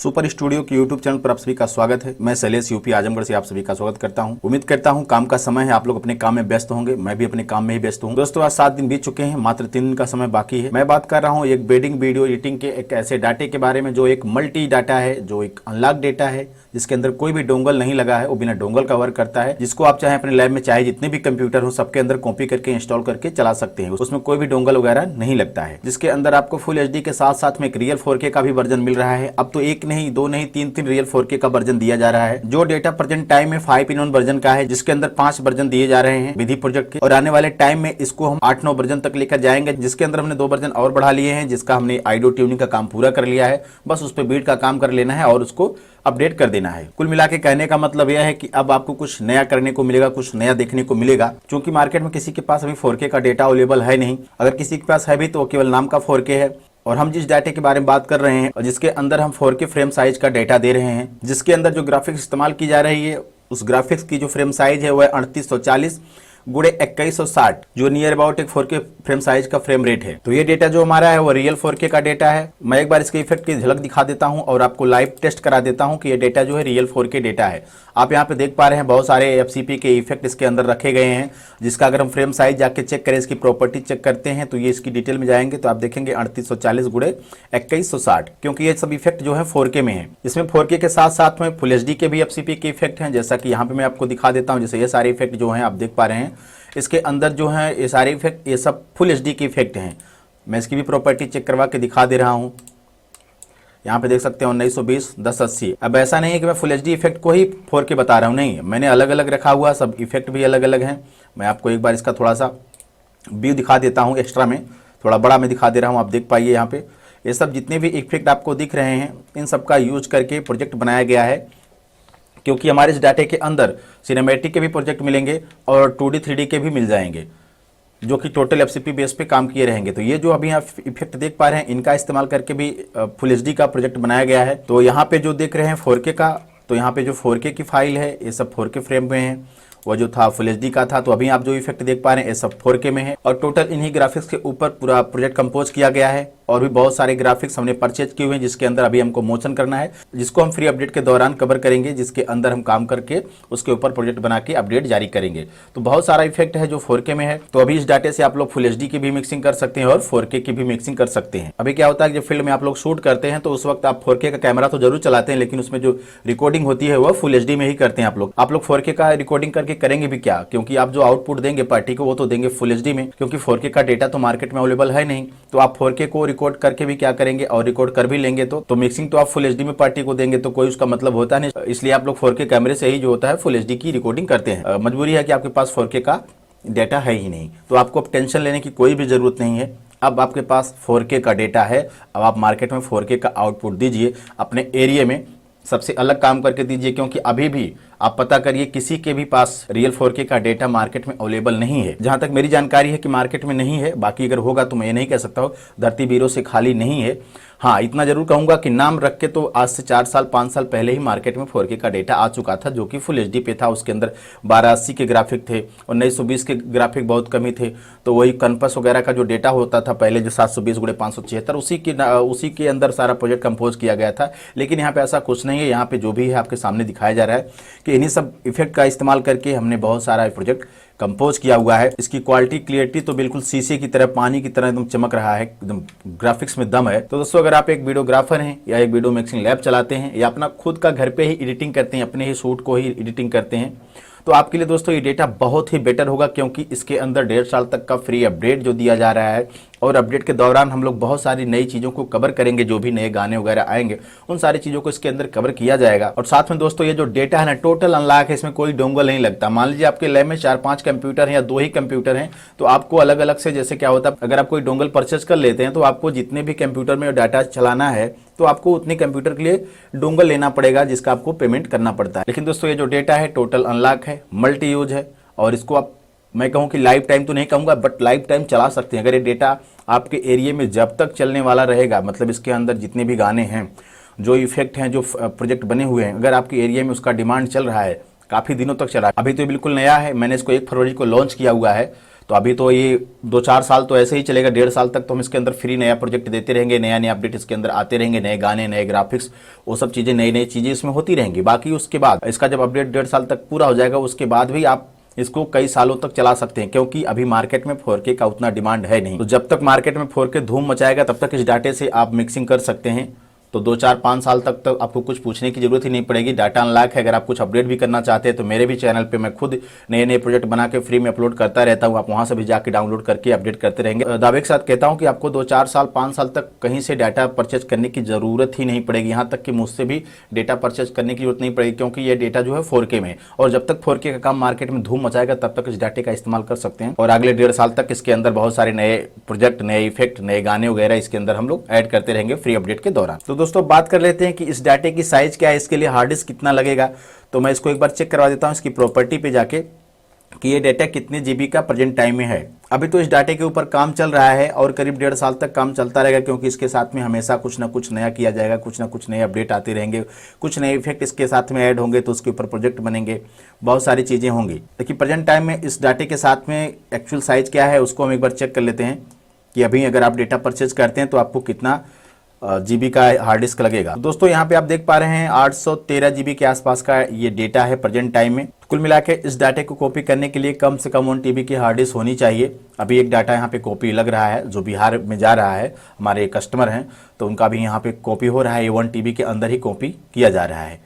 Super studio के YouTube channel पर आप सभी का स्वागत है। मैं शैलेश यूपी आजमगढ़ से आप सभी का स्वागत करता हूं। उम्मीद करता हूं काम का समय है, आप लोग अपने काम में व्यस्त होंगे, मैं भी अपने काम में ही व्यस्त हूं। दोस्तों आज 7 दिन बीत चुके हैं, मात्र 3 दिन का समय बाकी है। मैं बात कर रहा हूं एक वेडिंग वीडियो एडिटिंग के एक ऐसे डाटे के बारे में जो एक मल्टी डाटा है, जो एक अनलॉक डेटा है, जिसके अंदर कोई भी डोंगल नहीं लगा है, वो बिना डोंगल का वर्क करता है, जिसको आप चाहे अपने लैब में चाहे जितने भी कंप्यूटर हो सबके अंदर कॉपी करके इंस्टॉल करके चला सकते हैं। उसमें कोई भी डोंगल वगैरह नहीं लगता है, जिसके अंदर आपको फुल एचडी के साथ साथ में एक रियल 4K का भी वर्जन मिल रहा है। अब तो एक नहीं, दो नहीं, तीन रियल 4K का वर्जन दिया जा रहा है। जो डेटा प्रेजेंट टाइम में 5-in-1 वर्जन का है, जिसके अंदर 5 वर्जन दिए जा रहे हैं विधि प्रोजेक्ट के, और आने वाले टाइम में इसको हम 8-9 वर्जन तक लेकर जाएंगे, जिसके अंदर हमने 2 वर्जन और बढ़ा लिए हैं, जिसका हमने आइडियो ट्यूनिंग का काम पूरा कर लिया है। बस उस पर बीट का काम कर लेना है और उसको अपडेट कर देना है। कुल मिला के कहने का मतलब यह है कि अब आपको कुछ नया करने को मिलेगा, कुछ नया देखने को मिलेगा, क्योंकि मार्केट में किसी के पास अभी 4K का डेटा अवेलेबल है नहीं। अगर किसी के पास है भी तो केवल नाम का 4K है। और हम जिस डाटे के बारे में बात कर रहे हैं और जिसके अंदर हम 4K फ्रेम साइज का डेटा दे रहे हैं, जिसके अंदर जो ग्राफिक्स इस्तेमाल की जा रही है, उस ग्राफिक्स की जो फ्रेम साइज है वह 3840 गुणे 2160, जो नियर अबाउट एक 4K फ्रेम साइज का फ्रेम रेट है। तो ये डेटा जो हमारा है वो रियल 4K का डेटा है। मैं एक बार इसके इफेक्ट की झलक दिखा देता हूं और आपको लाइव टेस्ट करा देता हूं कि ये डेटा जो है रियल 4K डेटा है। आप यहाँ पे देख पा रहे हैं बहुत सारे FCP के इफेक्ट इसके अंदर रखे गए हैं, जिसका अगर हम फ्रेम साइज जाके चेक करें, इसकी प्रॉपर्टी चेक करते हैं तो ये इसकी डिटेल में जाएंगे तो आप देखेंगे 3840 गुणे 2160, क्योंकि ये सब इफेक्ट जो है 4K में है। इसमें 4K के साथ साथ में फुल HD के भी FCP के इफेक्ट हैं, जैसा कि यहाँ पे मैं आपको दिखा देता हूँ। जैसे ये सारे इफेक्ट जो हैं आप देख पा रहे हैं, इसके अंदर जो है ये सारे इफेक्ट, ये सब फुल HD के इफेक्ट हैं। मैं इसकी भी प्रॉपर्टी चेक करवा के दिखा दे रहा हूँ। यहाँ पे देख सकते हैं 1920 1080। अब ऐसा नहीं है कि मैं फुल HD इफेक्ट को ही 4K बता रहा हूँ, नहीं, मैंने अलग अलग रखा हुआ, सब इफेक्ट भी अलग अलग हैं। मैं आपको एक बार इसका थोड़ा सा व्यू दिखा देता हूँ, एक्स्ट्रा में थोड़ा बड़ा मैं दिखा दे रहा हूँ, आप देख पाइए। यहाँ पे ये सब जितने भी इफेक्ट आपको दिख रहे हैं, इन सब का यूज करके प्रोजेक्ट बनाया गया है, क्योंकि हमारे इस डाटे के अंदर सिनेमैटिक के भी प्रोजेक्ट मिलेंगे और 2D 3D के भी मिल जाएंगे, जो कि टोटल FCP बेस पे काम किए रहेंगे। तो ये जो अभी आप इफेक्ट देख पा रहे हैं, इनका इस्तेमाल करके भी फुल HD का प्रोजेक्ट बनाया गया है। तो यहाँ पे जो देख रहे हैं 4K का, तो यहाँ पे जो 4K की फाइल है ये सब 4K फ्रेम में है, वो जो था फुल HD का था। तो अभी आप जो इफेक्ट देख पा रहे हैं ये सब 4K में है, और टोटल इन्हीं ग्राफिक्स के ऊपर पूरा प्रोजेक्ट कंपोज किया गया है। और भी बहुत सारे ग्राफिक्स हमने परचेज किए हुए हैं, जिसके अंदर अभी हमको मोशन करना है, जिसको हम फ्री अपडेट के दौरान कवर करेंगे, जिसके अंदर हम काम करके उसके ऊपर प्रोजेक्ट बना के अपडेट जारी करेंगे। तो बहुत सारा इफेक्ट है जो 4K में है। तो अभी इस डाटे से आप लोग फुल HD की भी मिक्सिंग कर सकते हैं और 4K की भी मिक्सिंग कर सकते हैं। अभी क्या होता है कि जब फील्ड में आप लोग शूट करते हैं तो उस वक्त आप 4K का कैमरा तो जरूर चलाते हैं, लेकिन उसमें जो रिकॉर्डिंग होती है वो फुल HD में ही करते हैं। आप लोग 4K का रिकॉर्डिंग करके करेंगे भी क्या, क्योंकि आप जो आउटपुट देंगे पार्टी को वो तो देंगे फुल HD में, क्योंकि 4K का डेटा तो मार्केट में अवेलेबल है नहीं। तो आप 4K को रिकॉर्ड करके भी क्या करेंगे, और रिकॉर्ड कर भी लेंगे तो मिक्सिंग तो आप फुल HD में पार्टी को देंगे, तो कोई उसका मतलब होता नहीं। इसलिए आप लोग 4K कैमरे से ही जो होता है फुल HD की रिकॉर्डिंग करते हैं। मजबूरी है कि आपके पास 4K का डेटा है ही नहीं, तो आपको अब टेंशन लेने की कोई भी जरूरत नहीं है। अब आपके पास 4K का डेटा है, अब आप मार्केट में 4K का आउटपुट दीजिए, अपने एरिया में सबसे अलग काम करके दीजिए, क्योंकि अभी भी आप पता करिए किसी के भी पास रियल 4K का डेटा मार्केट में अवेलेबल नहीं है। जहां तक मेरी जानकारी है कि मार्केट में नहीं है, बाकी अगर होगा तो मैं ये नहीं कह सकता हूँ, धरती बीरों से खाली नहीं है। हाँ, इतना जरूर कहूंगा कि नाम रख के तो आज से 4 साल 5 साल पहले ही मार्केट में 4K का डेटा आ चुका था, जो कि फुल HD पे था। उसके अंदर 1280 के ग्राफिक थे, 1920 के ग्राफिक बहुत कम ही थे। तो वही कनपस वगैरह का जो डेटा होता था पहले, जो 720 गुणे 576, उसी के अंदर सारा प्रोजेक्ट कंपोज किया गया था। लेकिन यहाँ पे ऐसा कुछ नहीं है। यहाँ पे जो भी है आपके सामने दिखाया जा रहा है कि इन्हीं सब इफेक्ट का इस्तेमाल करके हमने बहुत सारा प्रोजेक्ट कंपोज किया हुआ है। इसकी क्वालिटी क्लियरिटी तो बिल्कुल शीशे की तरह, पानी की तरह एकदम चमक रहा है, एकदम ग्राफिक्स में दम है। तो दोस्तों, अगर आप एक वीडियोग्राफर हैं या एक वीडियो मिक्सिंग लैब चलाते हैं या अपना खुद का घर पे ही एडिटिंग करते हैं, अपने ही शूट को ही एडिटिंग करते हैं, तो आपके लिए दोस्तों ये डेटा बहुत ही बेटर होगा, क्योंकि इसके अंदर 1.5 साल तक का फ्री अपडेट जो दिया जा रहा है, और अपडेट के दौरान हम लोग बहुत सारी नई चीज़ों को कवर करेंगे। जो भी नए गाने वगैरह आएंगे उन सारी चीज़ों को इसके अंदर कवर किया जाएगा। और साथ में दोस्तों ये जो डेटा है ना, टोटल अनलॉक है, इसमें कोई डोंगल नहीं लगता। मान लीजिए आपके लैब में 4-5 कंप्यूटर हैं या 2 ही कंप्यूटर हैं, तो आपको अलग अलग से, जैसे क्या होता है, अगर आप कोई डोंगल परचेज कर लेते हैं तो आपको जितने भी कंप्यूटर में डाटा चलाना है तो आपको उतने कंप्यूटर के लिए डोंगल लेना पड़ेगा, जिसका आपको पेमेंट करना पड़ता है। लेकिन दोस्तों ये जो डेटा है टोटल अनलॉक है, मल्टी यूज है, और इसको आप, मैं कहूँ कि लाइफ टाइम तो नहीं कहूँगा, बट लाइफ टाइम चला सकते हैं। अगर ये डेटा आपके एरिया में जब तक चलने वाला रहेगा, मतलब इसके अंदर जितने भी गाने हैं, जो इफेक्ट हैं, जो प्रोजेक्ट बने हुए हैं, अगर आपके एरिया में उसका डिमांड चल रहा है, काफ़ी दिनों तक चला, अभी तो बिल्कुल नया है, मैंने इसको 1 फरवरी को लॉन्च किया हुआ है, तो अभी तो ये 2-4 साल तो ऐसे ही चलेगा, 1.5 साल तक तो हम इसके अंदर फ्री नया प्रोजेक्ट देते रहेंगे, नया नया अपडेट इसके अंदर आते रहेंगे, नए गाने, नए ग्राफिक्स, वो सब चीज़ें, नई नई चीज़ें इसमें होती रहेंगी। बाकी उसके बाद इसका जब अपडेट 1.5 साल तक पूरा हो जाएगा, उसके बाद भी आप इसको कई सालों तक चला सकते हैं, क्योंकि अभी मार्केट में 4K का उतना डिमांड है नहीं। तो जब तक मार्केट में 4K धूम मचाएगा तब तक इस डाटे से आप मिक्सिंग कर सकते हैं। तो 2-4-5 साल तक तो आपको कुछ पूछने की जरूरत ही नहीं पड़ेगी। डाटा अनलॉक है। अगर आप कुछ अपडेट भी करना चाहते हैं तो मेरे भी चैनल पे मैं खुद नए नए प्रोजेक्ट बना के फ्री में अपलोड करता रहता हूँ। आप वहाँ से भी जाके डाउनलोड करके अपडेट करते रहेंगे। दावे के साथ कहता हूँ कि आपको 2-4 साल 5 साल तक कहीं से डाटा परचेज करने की जरूरत ही नहीं पड़ेगी। यहाँ तक कि मुझसे भी डेटा परचेज करने की जरूरत नहीं पड़ेगी, क्योंकि ये डेटा जो है 4K में, और जब तक 4K का काम मार्केट में धूम मचाएगा तब तक इस डाटे का इस्तेमाल कर सकते हैं। और अगले 1.5 साल तक इसके अंदर बहुत सारे नए प्रोजेक्ट, नए इफेक्ट, नए गाने वगैरह इसके अंदर हम लोग ऐड करते रहेंगे फ्री अपडेट के दौरान। तो दोस्तों बात कर लेते हैं कि इस डाटे की साइज क्या है, इसके लिए हार्ड डिस्क कितना लगेगा। तो मैं इसको एक बार चेक करवा देता हूं इसकी प्रॉपर्टी पे जाके कि ये डाटा कितने जीबी का प्रेजेंट टाइम में है। अभी तो इस डाटे के ऊपर काम चल रहा है और करीब 1.5 साल तक काम चलता रहेगा, क्योंकि इसके साथ में हमेशा कुछ ना कुछ नया किया जाएगा, कुछ ना कुछ नए अपडेट आते रहेंगे, कुछ नए इफेक्ट इसके साथ में ऐड होंगे, तो उसके ऊपर प्रोजेक्ट बनेंगे, बहुत सारी चीज़ें होंगी। देखिए प्रेजेंट टाइम में इस डाटे के साथ में एक्चुअल साइज क्या है उसको हम एक बार चेक कर लेते हैं कि अभी अगर आप डेटा परचेज करते हैं तो आपको कितना जीबी का हार्ड डिस्क लगेगा। तो दोस्तों यहाँ पे आप देख पा रहे हैं 813 जीबी के आसपास का ये डेटा है प्रेजेंट टाइम में। कुल मिला के इस डाटे को कॉपी करने के लिए कम से कम 1 TB की हार्ड डिस्क होनी चाहिए। अभी एक डाटा यहाँ पे कॉपी लग रहा है जो बिहार में जा रहा है, हमारे कस्टमर हैं, तो उनका भी यहाँ पे कॉपी हो रहा है। ये 1 TB के अंदर ही कॉपी किया जा रहा है।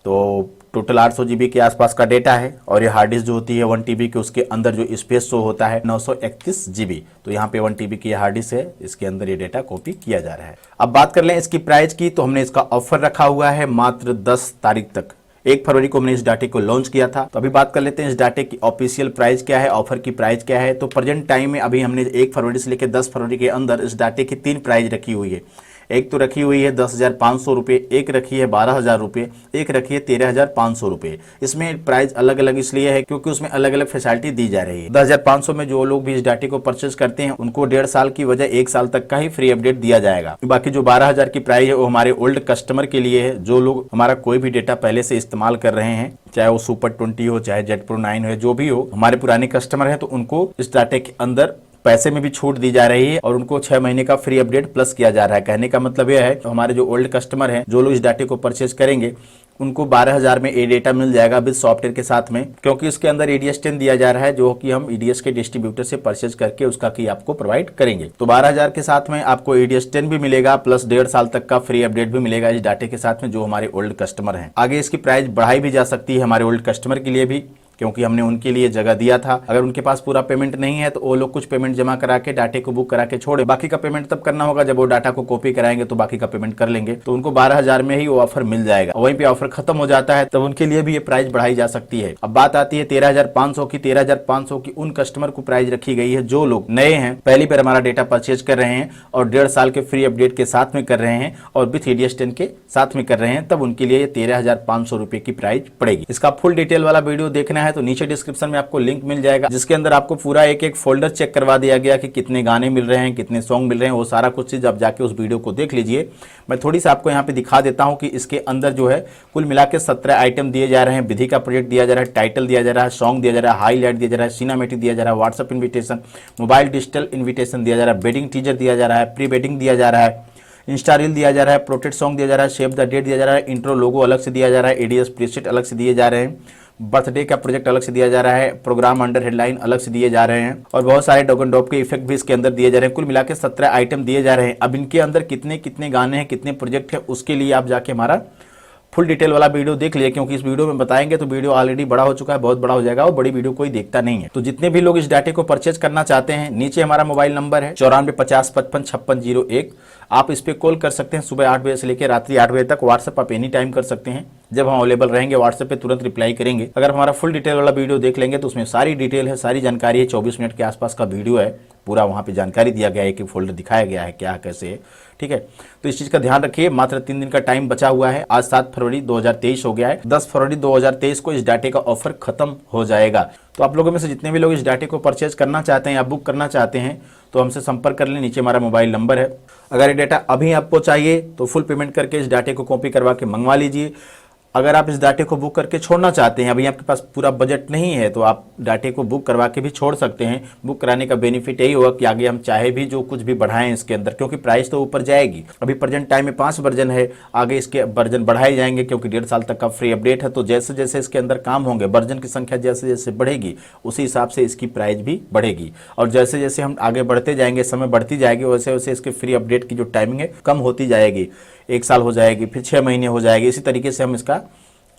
तो टोटल 800 जीबी के आसपास का डेटा है, और ये हार्ड डिस्क जो होती है 1 TB के, उसके अंदर जो स्पेस शो होता है 931 जीबी। तो यहाँ पे 1 TB की हार्ड डिस्क है, इसके अंदर ये डेटा कॉपी किया जा रहा है। अब बात कर लें इसकी प्राइस की, तो हमने इसका ऑफर रखा हुआ है मात्र 10 तारीख तक। 1 फरवरी को हमने इस डाटे को लॉन्च किया था। तो अभी बात कर लेते हैं इस डाटे की ऑफिशियल प्राइस क्या है, ऑफर की प्राइस क्या है। तो प्रेजेंट टाइम में अभी हमने 1 फरवरी से लेकर 10 फरवरी के अंदर इस डाटे की 3 प्राइस रखी हुई है। एक तो रखी हुई है 10,500 रुपये, एक रखी है 12,000 रुपये, एक रखी है 13,500 रुपये। इसमें प्राइस अलग अलग इसलिए है क्योंकि उसमें अलग अलग फैसिलिटी दी जा रही है। 10,500 में जो लोग भी इस डाटे को परचेज करते हैं उनको 1.5 साल की वजह 1 साल तक का ही फ्री अपडेट दिया जाएगा। बाकी जो 12,000 की प्राइस है वो हमारे ओल्ड कस्टमर के लिए है, जो लोग हमारा कोई भी डेटा पहले से इस्तेमाल कर रहे हैं, चाहे वो सुपर 20 हो, चाहे जेट प्रो 9 हो, जो भी हो, हमारे पुराने कस्टमर हैं, तो उनको इस डाटे के अंदर पैसे में भी छूट दी जा रही है और उनको 6 महीने का फ्री अपडेट प्लस किया जा रहा है। कहने का मतलब यह है तो हमारे जो ओल्ड कस्टमर हैं, जो लोग इस डाटे को परचेज करेंगे, उनको 12,000 में ए डेटा मिल जाएगा विद सॉफ्टवेयर के साथ में, क्योंकि इसके अंदर EDS 10 दिया जा रहा है, जो कि हम EDS के डिस्ट्रीब्यूटर से परचेज करके उसका की आपको प्रोवाइड करेंगे। तो 12,000 के साथ में आपको EDS 10 भी मिलेगा, प्लस 1.5 साल तक का फ्री अपडेट भी मिलेगा इस डाटे के साथ में, जो हमारे ओल्ड कस्टमर हैं। आगे इसकी प्राइस बढ़ाई भी जा सकती है हमारे ओल्ड कस्टमर के लिए भी, क्योंकि हमने उनके लिए जगह दिया था। अगर उनके पास पूरा पेमेंट नहीं है तो वो लोग कुछ पेमेंट जमा करा के डाटे को बुक करा के छोड़े, बाकी का पेमेंट तब करना होगा जब वो डाटा को कॉपी कराएंगे, तो बाकी का पेमेंट कर लेंगे। तो उनको 12,000 में ही वो ऑफर मिल जाएगा। वहीं पे ऑफर खत्म हो जाता है तब उनके लिए भी ये प्राइस बढ़ाई जा सकती है। अब बात आती है 13,500 की। 13,500 की उन कस्टमर को प्राइस रखी गई है जो लोग नए हैं, पहली बार हमारा डेटा परचेज कर रहे हैं और 1.5 साल के फ्री अपडेट के साथ में कर रहे हैं और विथ EDS 10 के साथ में कर रहे हैं, तब उनके लिए 13,500 रुपए की प्राइस पड़ेगी। इसका फुल डिटेल वाला वीडियो देखना है तो नीचे डिस्क्रिप्शन में आपको लिंक मिल जाएगा, जिसके अंदर आपको पूरा एक एक फोल्डर चेक करवा दिया गया कि कितने गाने मिल रहे हैं, कितने सॉन्ग मिल रहे हैं, वो सारा कुछ चीज आप जाके उस वीडियो को देख लीजिए। मैं थोड़ी सी आपको यहाँ पे दिखा देता हूँ कि इसके अंदर जो है कुल मिला के 17 आइटम दिए जा रहे हैं। विधि का प्रोजेक्ट दिया जा रहा है, टाइटल दिया जा रहा है, सॉन्ग दिया जा रहा है, हाईलाइट दिया जा रहा है, सिनेमैटिक दिया जा रहा है, WhatsApp invitation, mobile digital invitation दिया जा रहा है, वेडिंग टीजर दिया जा रहा है, प्री वेडिंग दिया जा रहा है, इंस्टा रील दिया जा रहा है, प्रोटेक्ट सॉन्ग दिया जा रहा है, सेव द डेट दिया जा रहा है, इंट्रो लोगो अलग से दिया जा रहा है, EDS प्रीसेट अलग से दिए जा रहे हैं, बर्थडे का प्रोजेक्ट अलग से दिया जा रहा है, प्रोग्राम अंडर हेडलाइन अलग से दिए जा रहे हैं और बहुत सारे डॉग एंड ड्रॉप के इफेक्ट भी इसके अंदर दिए जा रहे हैं। कुल मिला के 17 आइटम दिए जा रहे हैं। अब इनके अंदर कितने कितने गाने हैं, कितने प्रोजेक्ट है, उसके लिए आप जाके हमारा फुल डिटेल वाला वीडियो देख लिए, क्योंकि इस वीडियो में बताएंगे तो वीडियो ऑलरेडी बड़ा हो चुका है, बहुत बड़ा हो जाएगा और बड़ी वीडियो कोई देखता नहीं है। तो जितने भी लोग इस डाटे को परचेज करना चाहते हैं, नीचे हमारा मोबाइल नंबर है 9450555601। आप इस पे कॉल कर सकते हैं सुबह 8 बजे से लेकर रात्रि 8 बजे तक। व्हाट्सएप आप एनी टाइम कर सकते हैं, जब हम अवेलेबल रहेंगे व्हाट्सएप पे तुरंत रिप्लाई करेंगे। अगर हमारा फुल डिटेल वाला वीडियो देख लेंगे तो उसमें सारी डिटेल है, सारी जानकारी है। 24 मिनट के आसपास का वीडियो है, पूरा वहाँ पे जानकारी दिया गया है कि फोल्डर दिखाया गया है क्या कैसे है, ठीक है। तो इस चीज़ का ध्यान रखिए। मात्र 3 दिन का टाइम बचा हुआ है। आज 7 फरवरी 2023 हो गया है। 10 फरवरी 2023 को इस डाटे का ऑफर खत्म हो जाएगा। तो आप लोगों में से जितने भी लोग इस डाटे को परचेज करना चाहते हैं या बुक करना चाहते हैं तो हमसे संपर्क कर लें। नीचे हमारा मोबाइल नंबर है। अगर ये डाटा अभी आपको चाहिए तो फुल पेमेंट करके इस डाटे को कॉपी करवा के मंगवा लीजिए। अगर आप इस डाटे को बुक करके छोड़ना चाहते हैं, अभी आपके पास पूरा बजट नहीं है, तो आप डाटे को बुक करवा के भी छोड़ सकते हैं। बुक कराने का बेनिफिट यही होगा कि आगे हम चाहे भी जो कुछ भी बढ़ाएं इसके अंदर, क्योंकि प्राइस तो ऊपर जाएगी। अभी प्रेजेंट टाइम में 5 वर्जन है, आगे इसके वर्जन बढ़ाए जाएंगे क्योंकि 1.5 साल तक का फ्री अपडेट है। तो जैसे जैसे इसके अंदर काम होंगे, वर्जन की संख्या जैसे जैसे बढ़ेगी उसी हिसाब से इसकी प्राइस भी बढ़ेगी। और जैसे जैसे हम आगे बढ़ते जाएंगे, समय बढ़ती जाएगी, वैसे वैसे इसके फ्री अपडेट की जो टाइमिंग है कम होती जाएगी। 1 साल हो जाएगी, फिर 6 महीने हो जाएगी। इसी तरीके से हम इसका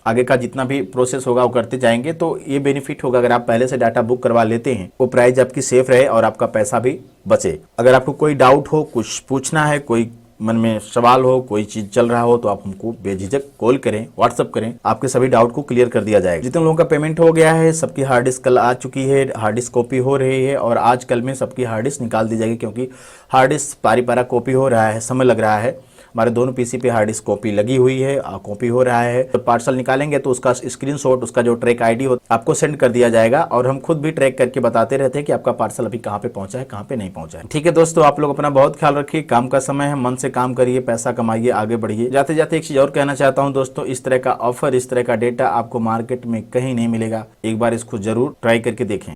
आगे का जितना भी प्रोसेस होगा वो करते जाएंगे। तो ये बेनिफिट होगा अगर आप पहले से डाटा बुक करवा लेते हैं, वो प्राइस आपकी सेफ रहे और आपका पैसा भी बचे। अगर आपको कोई डाउट हो, कुछ पूछना है, कोई मन में सवाल हो, कोई चीज चल रहा हो, तो आप हमको बेझिझक कॉल करें, व्हाट्सअप करें, आपके सभी डाउट को क्लियर कर दिया जाएगा। जितने लोगों का पेमेंट हो गया है, सबकी हार्ड डिस्क कल आ चुकी है, हार्ड डिस्क कॉपी हो रही है और आज कल में सबकी हार्ड डिस्क निकाल दी जाएगी, क्योंकि हार्ड डिस्क पारी पारा कॉपी हो रहा है, समय लग रहा है। हमारे दोनों पीसी पे हार्ड डिस्क कॉपी लगी हुई है, कॉपी हो रहा है। तो पार्सल निकालेंगे तो उसका स्क्रीनशॉट, उसका जो ट्रैक आईडी हो आपको सेंड कर दिया जाएगा और हम खुद भी ट्रैक करके बताते रहते हैं कि आपका पार्सल अभी कहाँ पे पहुंचा है, कहाँ पे नहीं पहुंचा है। ठीक है दोस्तों, आप लोग अपना बहुत ख्याल रखिए। काम का समय है, मन से काम करिए, पैसा कमाइए, आगे बढ़िए। जाते जाते एक चीज और कहना चाहता हूँ दोस्तों, इस तरह का ऑफर, इस तरह का डेटा आपको मार्केट में कहीं नहीं मिलेगा। एक बार इसको जरूर ट्राई करके देखें।